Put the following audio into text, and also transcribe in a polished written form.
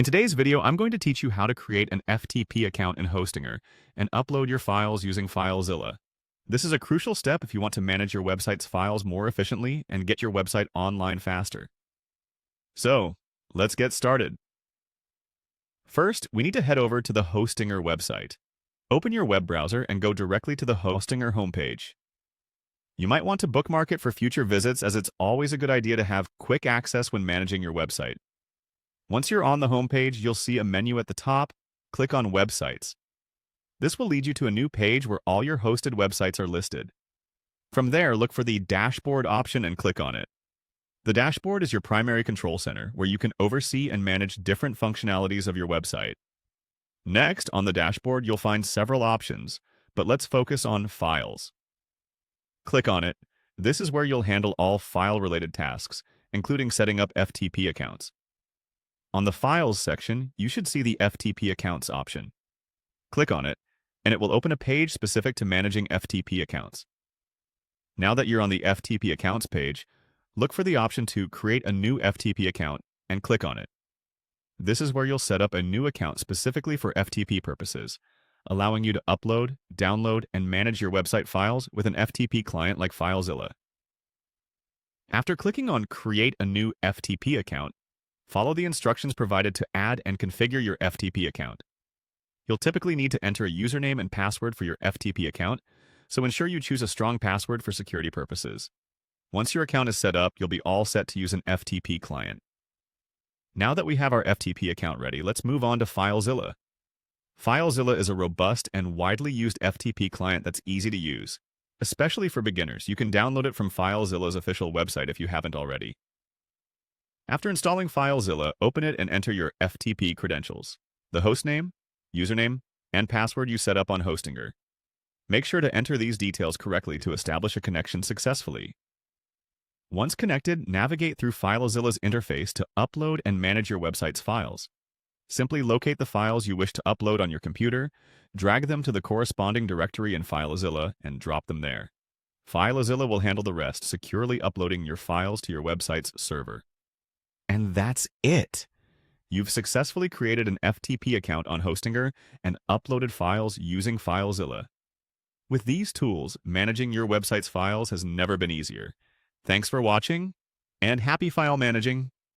In today's video, I'm going to teach you how to create an FTP account in Hostinger and upload your files using FileZilla. This is a crucial step if you want to manage your website's files more efficiently and get your website online faster. So, let's get started. First, we need to head over to the Hostinger website. Open your web browser and go directly to the Hostinger homepage. You might want to bookmark it for future visits, as it's always a good idea to have quick access when managing your website. Once you're on the homepage, you'll see a menu at the top. Click on Websites. This will lead you to a new page where all your hosted websites are listed. From there, look for the Dashboard option and click on it. The dashboard is your primary control center, where you can oversee and manage different functionalities of your website. Next, on the dashboard, you'll find several options, but let's focus on Files. Click on it. This is where you'll handle all file-related tasks, including setting up FTP accounts. On the Files section, you should see the FTP Accounts option. Click on it, and it will open a page specific to managing FTP accounts. Now that you're on the FTP Accounts page, look for the option to Create a new FTP account and click on it. This is where you'll set up a new account specifically for FTP purposes, allowing you to upload, download, and manage your website files with an FTP client like FileZilla. After clicking on Create a new FTP account, follow the instructions provided to add and configure your FTP account. You'll typically need to enter a username and password for your FTP account, so ensure you choose a strong password for security purposes. Once your account is set up, you'll be all set to use an FTP client. Now that we have our FTP account ready, let's move on to FileZilla. FileZilla is a robust and widely used FTP client that's easy to use. Especially for beginners, you can download it from FileZilla's official website if you haven't already. After installing FileZilla, open it and enter your FTP credentials, the hostname, username, and password you set up on Hostinger. Make sure to enter these details correctly to establish a connection successfully. Once connected, navigate through FileZilla's interface to upload and manage your website's files. Simply locate the files you wish to upload on your computer, drag them to the corresponding directory in FileZilla, and drop them there. FileZilla will handle the rest, securely uploading your files to your website's server. And that's it! You've successfully created an FTP account on Hostinger and uploaded files using FileZilla. With these tools, managing your website's files has never been easier. Thanks for watching, and happy file managing!